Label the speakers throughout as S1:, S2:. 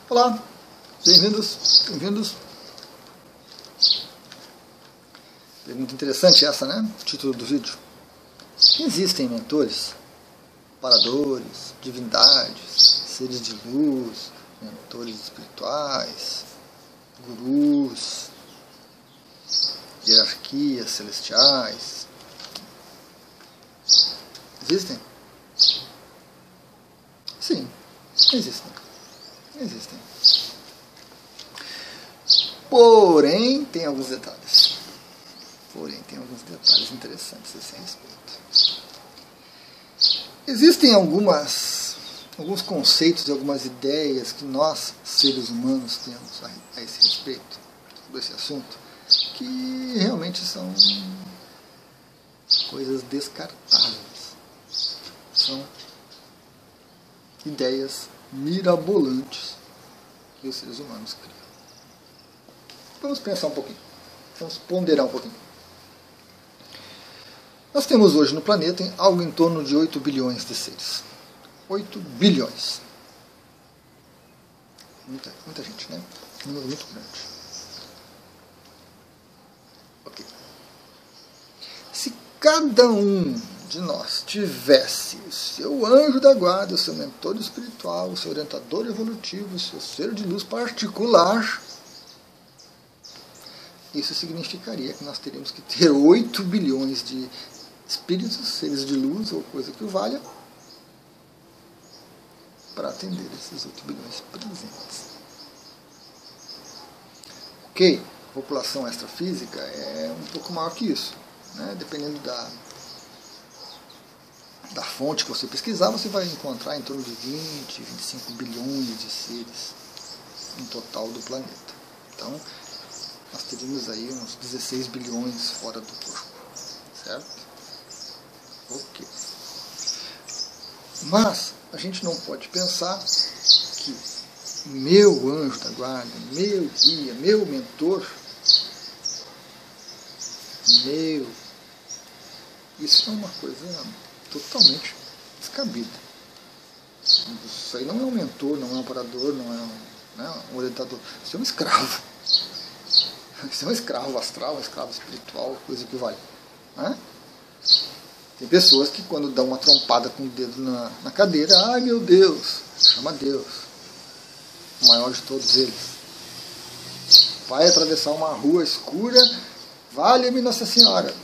S1: Olá, bem-vindos, bem-vindos. Pergunta interessante essa, né? O título do vídeo. Existem mentores, paradores, divindades, seres de luz, mentores espirituais, gurus, hierarquias celestiais? Existem? Sim, existem. Existem. Porém, tem alguns detalhes. Interessantes a esse respeito. Existem alguns conceitos e algumas ideias que nós, seres humanos, temos a esse respeito, sobre esse assunto, que realmente são coisas descartáveis. São ideias mirabolantes que os seres humanos criam. Vamos pensar um pouquinho. Vamos ponderar um pouquinho. Nós temos hoje no planeta algo em torno de 8 bilhões de seres. 8 bilhões. Muita gente, né? Um número muito grande. Ok. Se cada um de nós tivesse o seu anjo da guarda, o seu mentor espiritual, o seu orientador evolutivo, o seu ser de luz particular, isso significaria que nós teríamos que ter 8 bilhões de espíritos, seres de luz ou coisa que o valha, para atender esses 8 bilhões presentes. Ok, a população extrafísica é um pouco maior que isso, né? Dependendo da fonte que você pesquisar, você vai encontrar em torno de 20, 25 bilhões de seres no total do planeta. Então, nós teríamos aí uns 16 bilhões fora do corpo, certo? Ok. Mas a gente não pode pensar que meu anjo da guarda, meu guia, meu mentor, isso é uma coisa totalmente descabida. Isso aí não é um mentor, não é um amparador, não é um orientador. Isso é um escravo. Isso é um escravo astral, um escravo espiritual, coisa que vale. Né? Tem pessoas que quando dão uma trompada com o dedo na cadeira, ai meu Deus, chama Deus, o maior de todos eles. Vai atravessar uma rua escura, valha-me Nossa Senhora.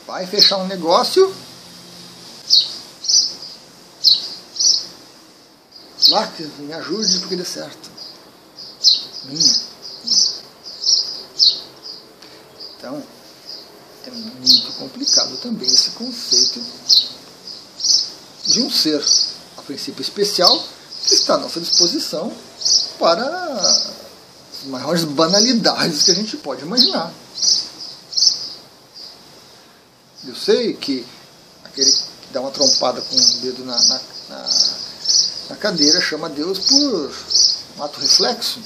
S1: Vai fechar um negócio, lá que me ajude porque dê certo. Minha. Então, é muito complicado também esse conceito de um ser, a princípio especial, que está à nossa disposição para as maiores banalidades que a gente pode imaginar. Eu sei que aquele que dá uma trompada com o dedo na cadeira chama Deus por um ato reflexo.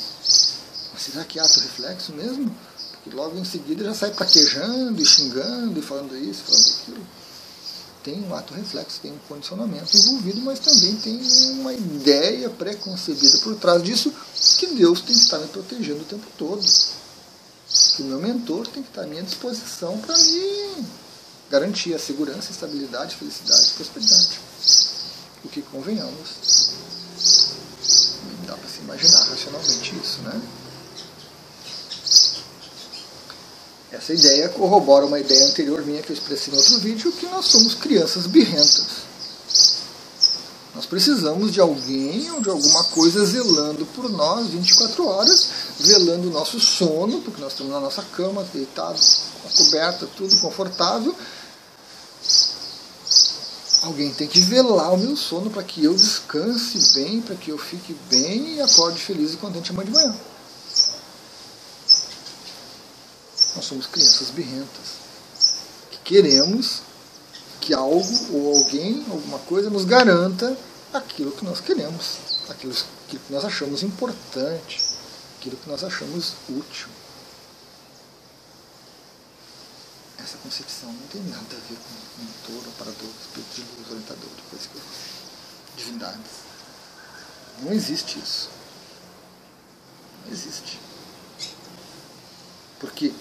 S1: Mas será que é ato reflexo mesmo? Porque logo em seguida já sai praquejando e xingando e falando isso, falando aquilo. Tem um ato reflexo, tem um condicionamento envolvido, mas também tem uma ideia pré-concebida por trás disso, que Deus tem que estar me protegendo o tempo todo. Que o meu mentor tem que estar à minha disposição para me garantir a segurança, estabilidade, felicidade e prosperidade. O que, convenhamos, não dá para se imaginar racionalmente isso, né? Essa ideia corrobora uma ideia anterior minha que eu expressei em outro vídeo, que nós somos crianças birrentas. Nós precisamos de alguém ou de alguma coisa zelando por nós 24 horas, velando o nosso sono, porque nós estamos na nossa cama, deitados, com a coberta, tudo confortável. Alguém tem que velar o meu sono para que eu descanse bem, para que eu fique bem e acorde feliz e contente amanhã de manhã. Nós somos crianças birrentas, que queremos que algo ou alguém, alguma coisa, nos garanta aquilo que nós queremos, aquilo que nós achamos importante, aquilo que nós achamos útil. essa concepção não tem nada a ver com mentor, operador, espírito de luz, orientador, coisa que divindades. Não existe isso. Não existe. Porque,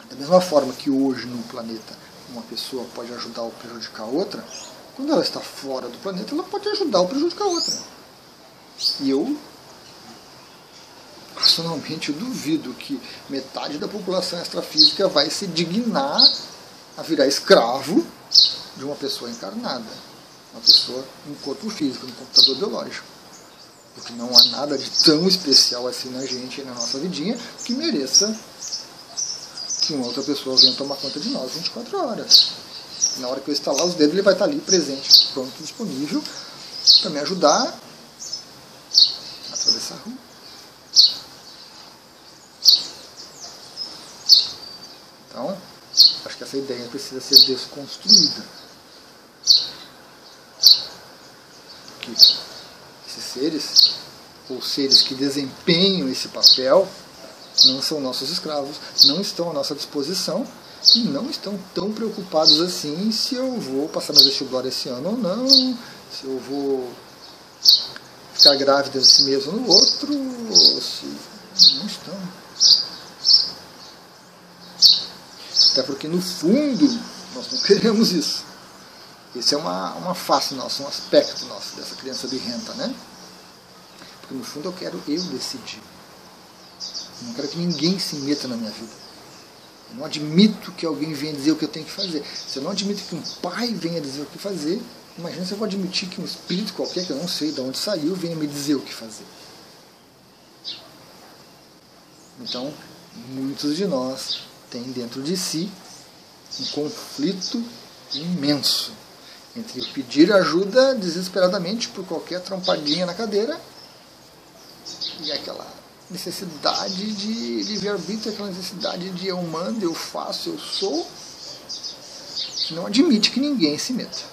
S1: da mesma forma que hoje no planeta uma pessoa pode ajudar ou prejudicar a outra, quando ela está fora do planeta, ela pode ajudar ou prejudicar a outra. E eu, personalmente, duvido que metade da população extrafísica vai se dignar a virar escravo de uma pessoa encarnada. Uma pessoa em corpo físico, no computador biológico. Porque não há nada de tão especial assim na gente e na nossa vidinha que mereça que uma outra pessoa venha tomar conta de nós 24 horas. Na hora que eu estalar os dedos, ele vai estar ali presente, pronto, disponível, para me ajudar a atravessar a rua. Então, acho que essa ideia precisa ser desconstruída. Porque esses seres, ou seres que desempenham esse papel, não são nossos escravos, não estão à nossa disposição e não estão tão preocupados assim se eu vou passar no vestibular esse ano ou não, se eu vou ficar grávida esse mês ou no outro, ou se não estão. Até porque no fundo nós não queremos isso. Esse é uma face nossa, um aspecto nosso dessa criança birrenta, né? Porque no fundo eu quero eu decidir. Eu não quero que ninguém se meta na minha vida. Eu não admito que alguém venha dizer o que eu tenho que fazer. Se eu não admito que um pai venha dizer o que fazer, imagina se eu vou admitir que um espírito qualquer, que eu não sei de onde saiu, venha me dizer o que fazer. Então, muitos de nós têm dentro de si um conflito imenso entre pedir ajuda desesperadamente por qualquer trompadinha na cadeira e aquela necessidade de livre-arbítrio, aquela necessidade de eu mando, eu faço, eu sou, que não admite que ninguém se meta.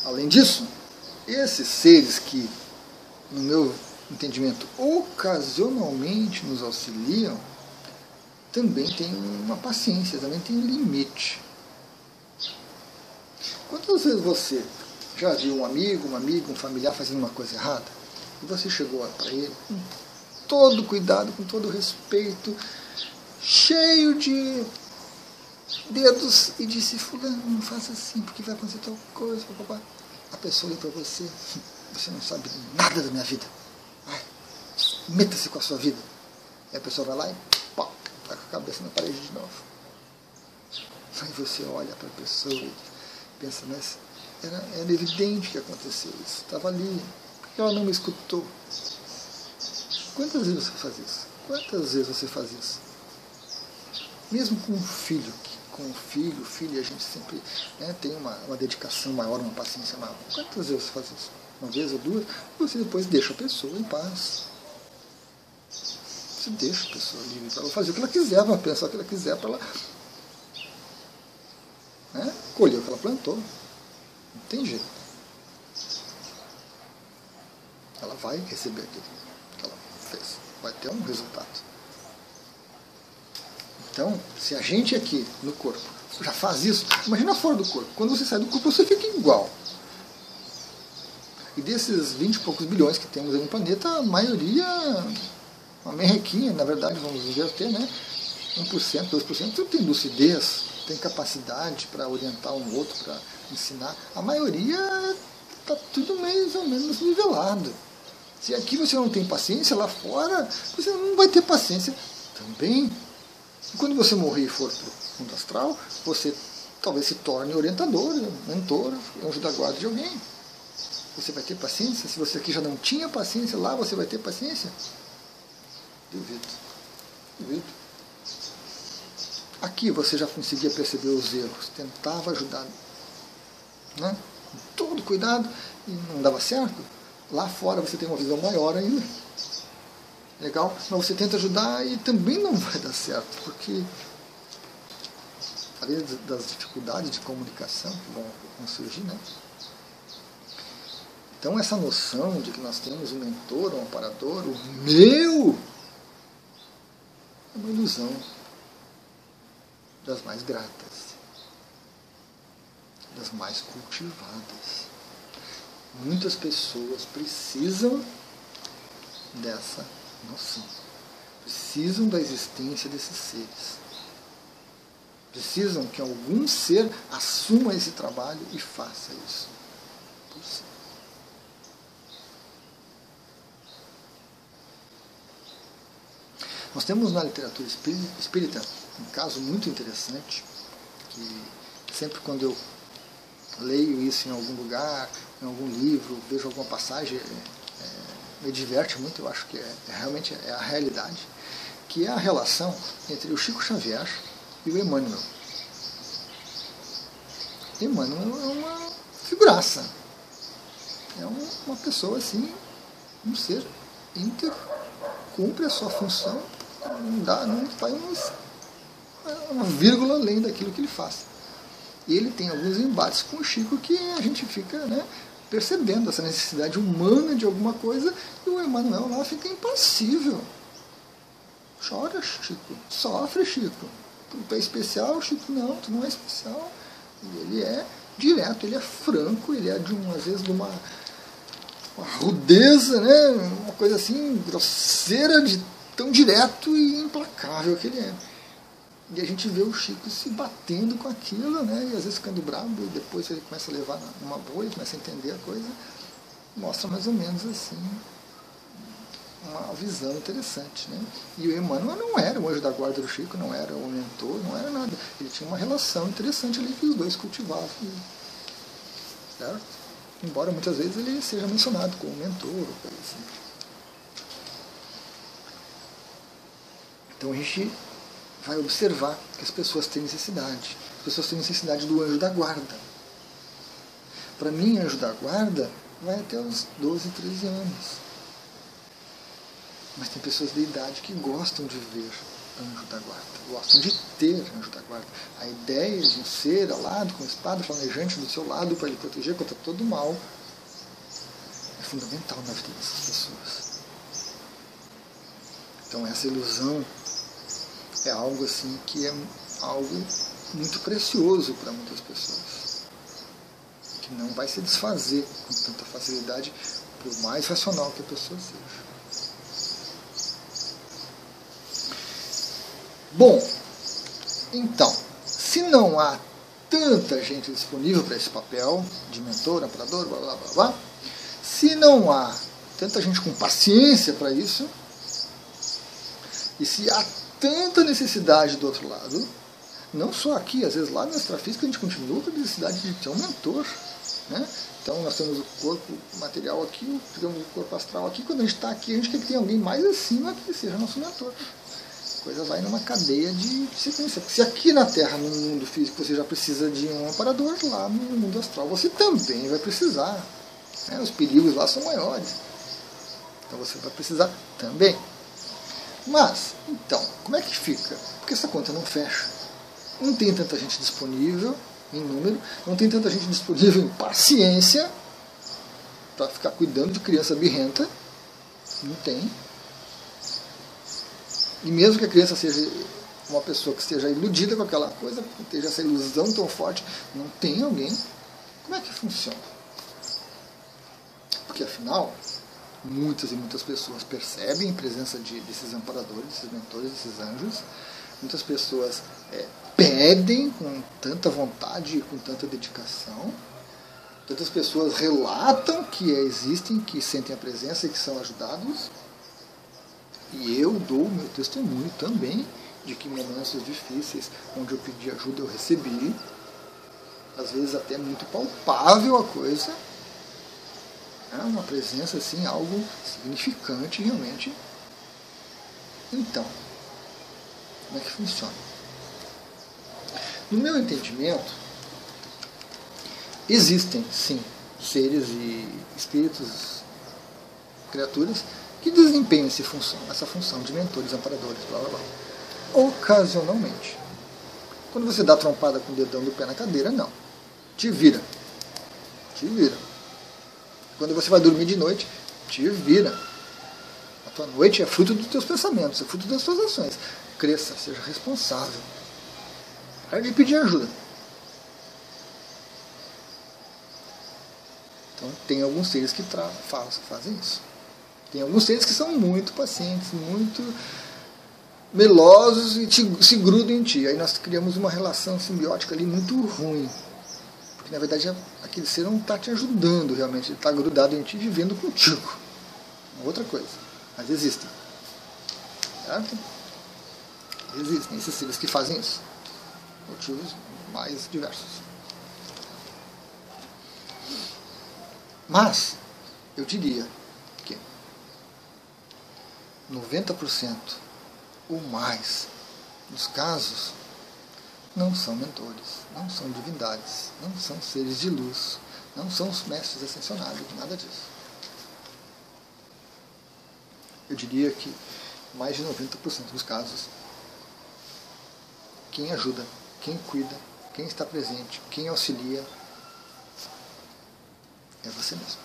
S1: Além disso, esses seres que, no meu entendimento, ocasionalmente nos auxiliam, também têm uma paciência, também têm limite. Quantas vezes você já viu um amigo, um familiar fazendo uma coisa errada, e você chegou para ele com todo cuidado, com todo respeito, cheio de dedos, e disse: fulano, não faça assim, porque vai acontecer tal coisa, papapá. A pessoa olha para você: você não sabe nada da minha vida, meta-se com a sua vida. E a pessoa vai lá e pá, tá com a cabeça na parede de novo. Aí você olha para a pessoa e pensa: mas era evidente que aconteceu isso, estava ali, por que ela não me escutou? Quantas vezes você faz isso? Quantas vezes você faz isso? Mesmo com um filho, filha, a gente sempre tem uma dedicação maior, uma paciência maior. Quantas vezes você faz isso? Uma vez ou duas? Você depois deixa a pessoa em paz. Você deixa a pessoa livre para ela fazer o que ela quiser, para pensar o que ela quiser, para ela colher o que ela plantou. Não tem jeito. Ela vai receber aquilo que ela fez. Vai ter um resultado. Então, se a gente aqui no corpo já faz isso, imagina fora do corpo. Quando você sai do corpo, você fica igual. E desses 20 e poucos bilhões que temos aí no planeta, a maioria, uma merrequinha, na verdade, vamos inverter, 1%, 2%, tudo tem lucidez, tem capacidade para orientar um outro, para ensinar. A maioria está tudo mais ou menos nivelado. Se aqui você não tem paciência, lá fora você não vai ter paciência também. E quando você morrer e for para o mundo astral, você talvez se torne orientador, mentor, anjo da guarda de alguém. Você vai ter paciência? Se você aqui já não tinha paciência, lá você vai ter paciência? Duvido. Aqui você já conseguia perceber os erros, tentava ajudar, com todo cuidado, e não dava certo. Lá fora você tem uma visão maior ainda. Legal? Mas você tenta ajudar e também não vai dar certo, porque além das dificuldades de comunicação que vão surgir, Então essa noção de que nós temos um mentor, um amparador, o meu, é uma ilusão das mais gratas, das mais cultivadas. Muitas pessoas precisam dessa noção, precisam da existência desses seres, precisam que algum ser assuma esse trabalho e faça isso por si. Nós temos na literatura espírita um caso muito interessante, que sempre quando eu leio isso em algum lugar, em algum livro, vejo alguma passagem, me diverte muito, eu acho que realmente é a realidade, que é a relação entre o Chico Xavier e o Emmanuel. Emmanuel é uma figuraça, é uma pessoa assim, um ser íntegro, cumpre a sua função, não vai uma vírgula além daquilo que ele faz. E ele tem alguns embates com o Chico que a gente fica, né, percebendo essa necessidade humana de alguma coisa, e o Emmanuel lá fica impassível. Chora, Chico. Sofre, Chico. Tu é especial, Chico? Não, tu não é especial. E ele é direto, ele é franco, ele é às vezes de uma rudeza, né, uma coisa assim, grosseira, de tão direto e implacável que ele é. E a gente vê o Chico se batendo com aquilo, né? E às vezes ficando bravo, e depois ele começa a levar numa boa, ele começa a entender a coisa. Mostra mais ou menos assim uma visão interessante, né? E o Emmanuel não era o anjo da guarda do Chico, não era o mentor, não era nada. Ele tinha uma relação interessante ali que os dois cultivavam. Certo? Embora muitas vezes ele seja mencionado como mentor ou coisa assim. Então a gente vai observar que as pessoas têm necessidade. As pessoas têm necessidade do anjo da guarda. Para mim, anjo da guarda vai até os 12, 13 anos. Mas tem pessoas de idade que gostam de ver anjo da guarda, gostam de ter anjo da guarda. A ideia de um ser alado, com espada flamejante do seu lado para lhe proteger contra todo o mal é fundamental na vida dessas pessoas. Então essa ilusão é algo assim que é algo muito precioso para muitas pessoas, que não vai se desfazer com tanta facilidade, por mais racional que a pessoa seja. Bom, então, se não há tanta gente disponível para esse papel de mentor, amparador, blá blá blá blá, se não há tanta gente com paciência para isso, e se há tanta necessidade do outro lado, não só aqui, às vezes lá na extrafísica a gente continua com a necessidade de ter um mentor, né? Então nós temos o corpo material aqui, temos o corpo astral aqui, quando a gente está aqui a gente quer que tenha alguém mais acima que seja nosso mentor. A coisa vai numa cadeia de sequência. Porque se aqui na Terra, no mundo físico, você já precisa de um amparador, lá no mundo astral você também vai precisar, né? Os perigos lá são maiores, então você vai precisar também. Mas, então, como é que fica? Porque essa conta não fecha. Não tem tanta gente disponível em número, não tem tanta gente disponível em paciência para ficar cuidando de criança birrenta. Não tem. E mesmo que a criança seja uma pessoa que esteja iludida com aquela coisa, que esteja essa ilusão tão forte, não tem alguém. Como é que funciona? Porque afinal, muitas e muitas pessoas percebem a presença desses amparadores, desses mentores, desses anjos. Muitas pessoas pedem com tanta vontade e com tanta dedicação. Tantas pessoas relatam que existem, que sentem a presença e que são ajudados. E eu dou o meu testemunho também de que em momentos difíceis, onde eu pedi ajuda, eu recebi. Às vezes até muito palpável a coisa. É uma presença, assim, algo significante realmente. Então, como é que funciona? No meu entendimento, existem, sim, seres e espíritos, criaturas, que desempenham essa função de mentores, amparadores, blá blá blá, ocasionalmente. Quando você dá trompada com o dedão do pé na cadeira, não. Te vira. Te vira. Quando você vai dormir de noite, te vira. A tua noite é fruto dos teus pensamentos, é fruto das tuas ações. Cresça, seja responsável. Para de pedir ajuda. Então, tem alguns seres que fazem isso. Tem alguns seres que são muito pacientes, muito melosos e se grudam em ti. Aí nós criamos uma relação simbiótica ali muito ruim. Porque, na verdade, aquele ser não está te ajudando realmente. Ele está grudado em ti, vivendo contigo. Outra coisa. Mas existem. Certo? Existem esses seres que fazem isso. Motivos mais diversos. Mas, eu diria que 90% ou mais dos casos não são mentores, não são divindades, não são seres de luz, não são os mestres ascensionados, nada disso. Eu diria que mais de 90% dos casos, quem ajuda, quem cuida, quem está presente, quem auxilia, é você mesmo.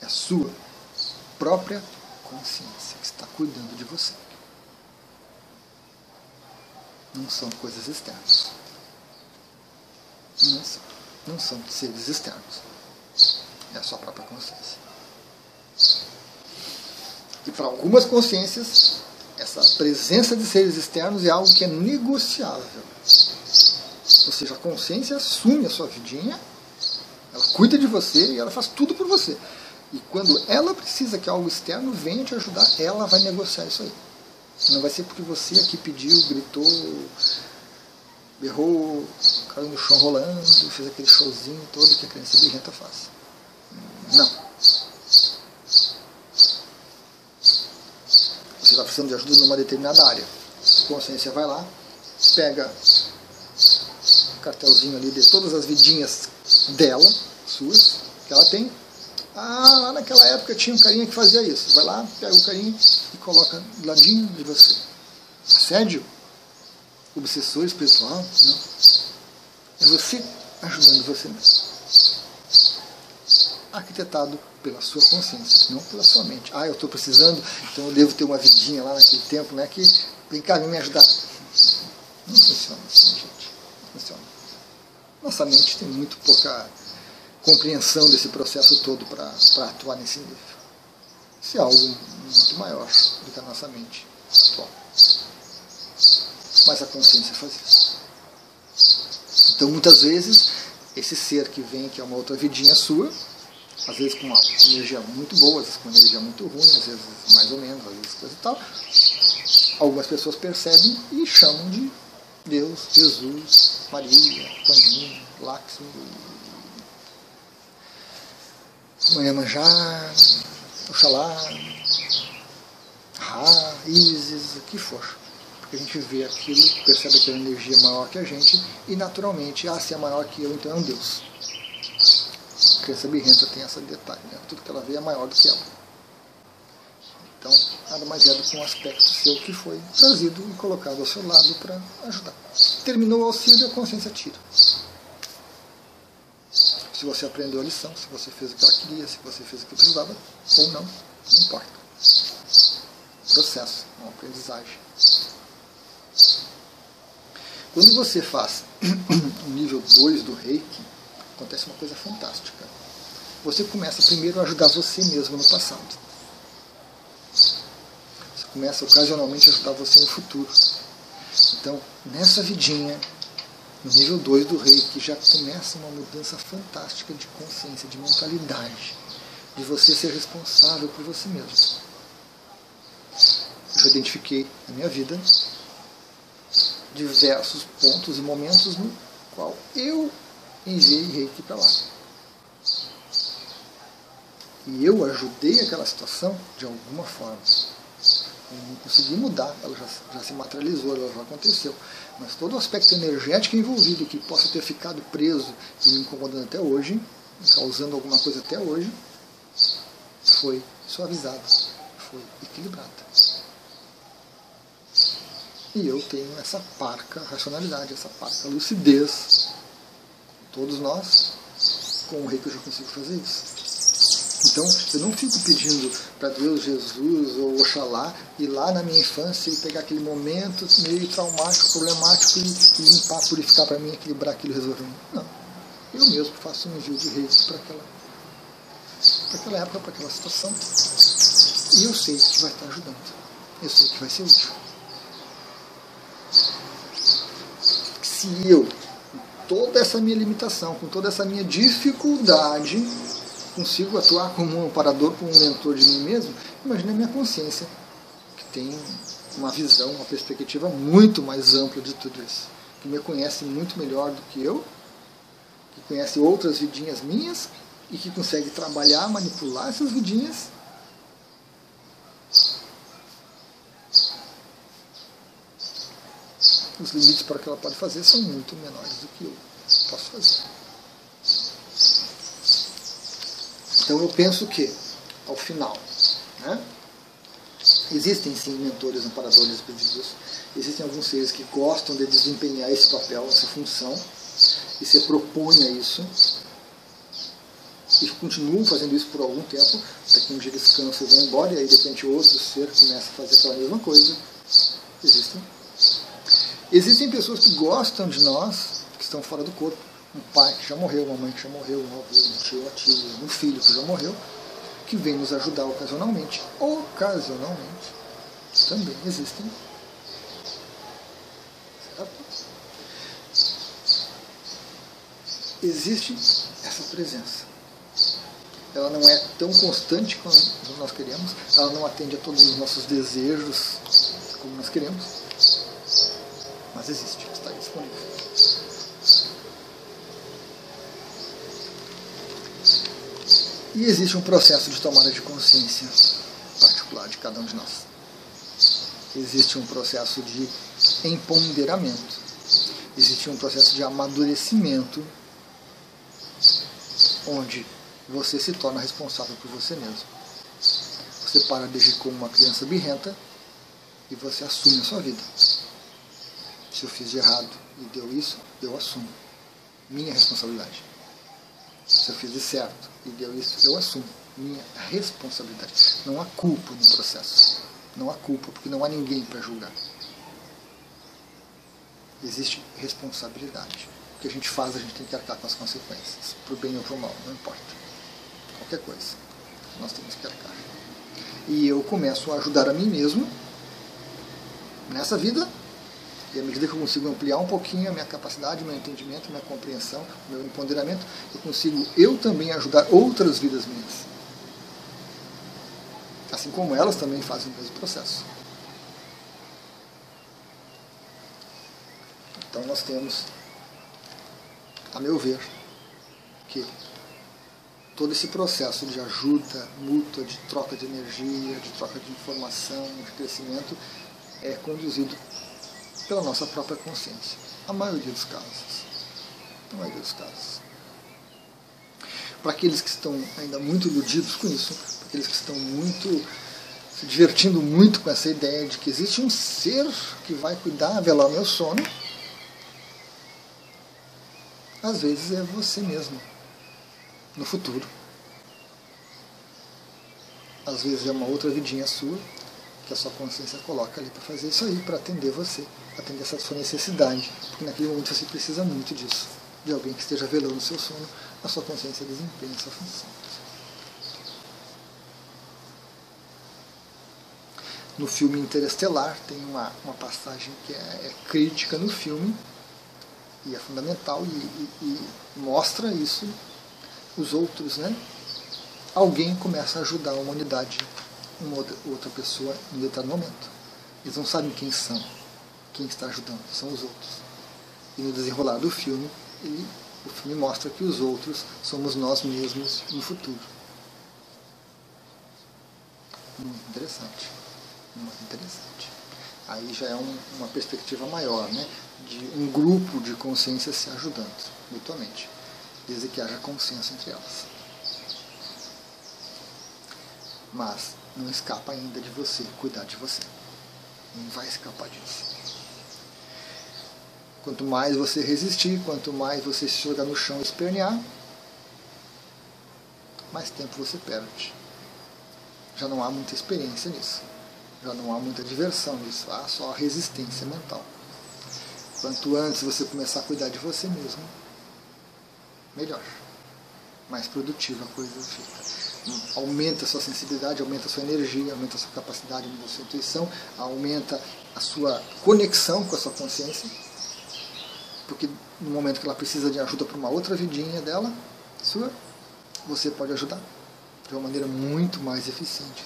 S1: É a sua própria consciência que está cuidando de você. Não são coisas externas. Não são seres externos. É a sua própria consciência. E para algumas consciências, essa presença de seres externos é algo que é negociável. Ou seja, a consciência assume a sua vidinha, ela cuida de você e ela faz tudo por você. E quando ela precisa que algo externo venha te ajudar, ela vai negociar isso aí. Não vai ser porque você aqui pediu, gritou, berrou, caiu no chão rolando, fez aquele showzinho todo que a criança birrenta faz. Não. Você está precisando de ajuda numa determinada área. A consciência vai lá, pega o cartelzinho ali de todas as vidinhas dela, suas, que ela tem. Ah, lá naquela época tinha um carinha que fazia isso. Vai lá, pega o carinha e coloca do ladinho de você. Assédio? Obsessor espiritual? Não. É você ajudando você mesmo. Arquitetado pela sua consciência, não pela sua mente. Ah, eu estou precisando, então eu devo ter uma vidinha lá naquele tempo, né, que vem cá, vem me ajudar. Não funciona assim, gente. Não funciona. Nossa mente tem muito pouca compreensão desse processo todo para atuar nesse nível. Isso é algo muito maior do que a nossa mente atual. Mas a consciência faz isso. Então, muitas vezes, esse ser que vem, que é uma outra vidinha sua, às vezes com uma energia muito boa, às vezes com uma energia muito ruim, às vezes mais ou menos, às vezes coisa e tal, algumas pessoas percebem e chamam de Deus, Jesus, Maria, Paninho, Lakshmi, Iemanjá, Oxalá, Ra, Isis, o que for. Porque a gente vê aquilo, percebe aquela energia maior que a gente e naturalmente, se é maior que eu, então é um Deus. A criança birrenta tem esse detalhe, né? Tudo que ela vê é maior do que ela. Então, nada mais é do que um aspecto seu que foi trazido e colocado ao seu lado para ajudar. Terminou o auxílio, a consciência tira. Se você aprendeu a lição, se você fez o que ela queria, se você fez o que precisava, ou não importa. Processo, uma aprendizagem. Quando você faz o nível 2 do Reiki, acontece uma coisa fantástica. Você começa primeiro a ajudar você mesmo no passado. Você começa ocasionalmente a ajudar você no futuro. Então, nessa vidinha, no nível 2 do Reiki, já começa uma mudança fantástica de consciência, de mentalidade, de você ser responsável por você mesmo. Eu já identifiquei na minha vida diversos pontos e momentos no qual eu enviei Reiki para lá. E eu ajudei aquela situação de alguma forma. Eu não consegui mudar, ela já se materializou, ela já aconteceu. Mas todo o aspecto energético envolvido, que possa ter ficado preso e me incomodando até hoje, me causando alguma coisa até hoje, foi suavizado, foi equilibrado. E eu tenho essa parca racionalidade, essa parca lucidez, todos nós, Com o Reiki eu já consigo fazer isso. Então, eu não fico pedindo para Deus, Jesus ou Oxalá ir lá na minha infância e pegar aquele momento meio traumático, problemático e limpar, purificar para mim, equilibrar aquilo, resolver. Não. Eu mesmo faço um envio de Reiki para aquela época, para aquela situação. E eu sei que vai estar ajudando. Eu sei que vai ser útil. Se eu, com toda essa minha limitação, com toda essa minha dificuldade, consigo atuar como um amparador, como um mentor de mim mesmo, imagina a minha consciência, que tem uma visão, uma perspectiva muito mais ampla de tudo isso, que me conhece muito melhor do que eu, que conhece outras vidinhas minhas e que consegue trabalhar, manipular essas vidinhas. Os limites para o que ela pode fazer são muito menores do que eu posso fazer. Então eu penso que, ao final, né, existem sim mentores, amparadores espíritos, existem alguns seres que gostam de desempenhar esse papel, essa função, e se propõem a isso, e continuam fazendo isso por algum tempo, até que um dia eles cansam e vão embora, e aí de repente outro ser começa a fazer aquela mesma coisa. Existem pessoas que gostam de nós, que estão fora do corpo. Um pai que já morreu, uma mãe que já morreu, um avô, um tio, uma tia, um filho que já morreu, que vem nos ajudar ocasionalmente. Ocasionalmente também existem. Certo? Existe essa presença. Ela não é tão constante como nós queremos, ela não atende a todos os nossos desejos como nós queremos, mas existe, está disponível. E existe um processo de tomada de consciência particular de cada um de nós. Existe um processo de empoderamento. Existe um processo de amadurecimento, onde você se torna responsável por você mesmo. Você para de agir como uma criança birrenta e você assume a sua vida. Se eu fiz de errado e deu isso, eu assumo. Minha responsabilidade. Se eu fiz de certo e deu isso, eu assumo. Minha responsabilidade. Não há culpa no processo. Não há culpa, porque não há ninguém para julgar. Existe responsabilidade. O que a gente faz, a gente tem que arcar com as consequências. Para o bem ou para o mal, não importa. Qualquer coisa. Nós temos que arcar. E eu começo a ajudar a mim mesmo nessa vida. E à medida que eu consigo ampliar um pouquinho a minha capacidade, meu entendimento, minha compreensão, meu empoderamento, eu consigo eu também ajudar outras vidas minhas. Assim como elas também fazem o mesmo processo. Então nós temos, a meu ver, que todo esse processo de ajuda mútua, de troca de energia, de troca de informação, de crescimento, é conduzido pela nossa própria consciência. A maioria dos casos. A maioria dos casos. Para aqueles que estão ainda muito iludidos com isso, para aqueles que estão se divertindo muito com essa ideia de que existe um ser que vai cuidar, velar o meu sono, às vezes é você mesmo, no futuro. Às vezes é uma outra vidinha sua, que a sua consciência coloca ali para fazer isso aí, para atender você, atender essa sua necessidade, porque naquele momento você precisa muito disso, de alguém que esteja velando o seu sono, a sua consciência desempenha essa função. No filme Interestelar tem uma passagem que é crítica no filme, e é fundamental, e mostra isso, os outros, né? Alguém começa a ajudar a humanidade, uma outra pessoa em determinado momento. Eles não sabem quem são, quem está ajudando, são os outros. E no desenrolar do filme, o filme mostra que os outros somos nós mesmos no futuro. Muito interessante. Muito interessante. Aí já é uma perspectiva maior, né? De um grupo de consciências se ajudando mutuamente, desde que haja consenso entre elas. Mas não escapa ainda de você cuidar de você. Não vai escapar disso. Quanto mais você resistir, quanto mais você se jogar no chão e espernear, mais tempo você perde. Já não há muita experiência nisso. Já não há muita diversão nisso. Há só resistência mental. Quanto antes você começar a cuidar de você mesmo, melhor. Mais produtiva a coisa fica. Aumenta a sua sensibilidade, aumenta a sua energia, aumenta a sua capacidade, aumenta a sua intuição, aumenta a sua conexão com a sua consciência. Porque no momento que ela precisa de ajuda para uma outra vidinha dela, sua, você pode ajudar de uma maneira muito mais eficiente,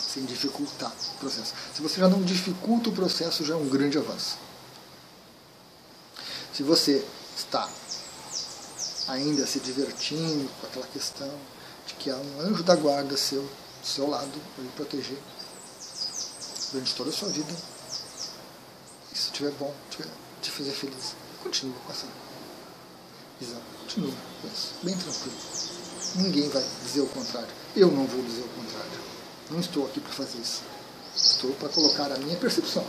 S1: sem dificultar o processo. Se você já não dificulta o processo, já é um grande avanço. Se você está ainda se divertindo com aquela questão de que há um anjo da guarda do seu lado, para lhe proteger durante toda a sua vida, e se estiver bom, te fazer feliz, continua com essa visão, continua com isso, bem tranquilo. Ninguém vai dizer o contrário. Eu não vou dizer o contrário. Não estou aqui para fazer isso. Estou para colocar a minha percepção.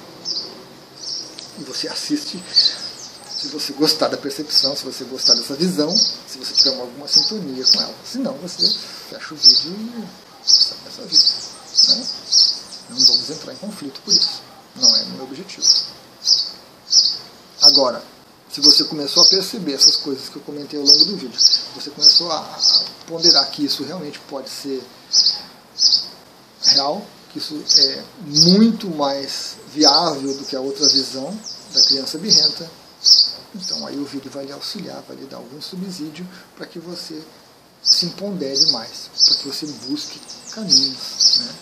S1: E você assiste se você gostar da percepção, se você gostar dessa visão, se você tiver alguma sintonia com ela. Se não, você fecha o vídeo e segue a sua vida. Né? Não vamos entrar em conflito por isso. Não é meu objetivo. Agora, se você começou a perceber essas coisas que eu comentei ao longo do vídeo, você começou a ponderar que isso realmente pode ser real, que isso é muito mais viável do que a outra visão da criança birrenta, então aí o vídeo vai lhe auxiliar, vai lhe dar algum subsídio para que você se empodere mais, para que você busque caminhos, né,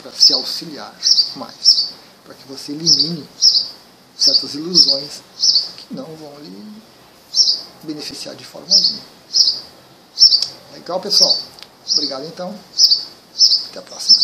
S1: para se auxiliar mais, para que você elimine certas ilusões que não vão lhe beneficiar de forma alguma. Legal, pessoal? Obrigado, então. Até a próxima.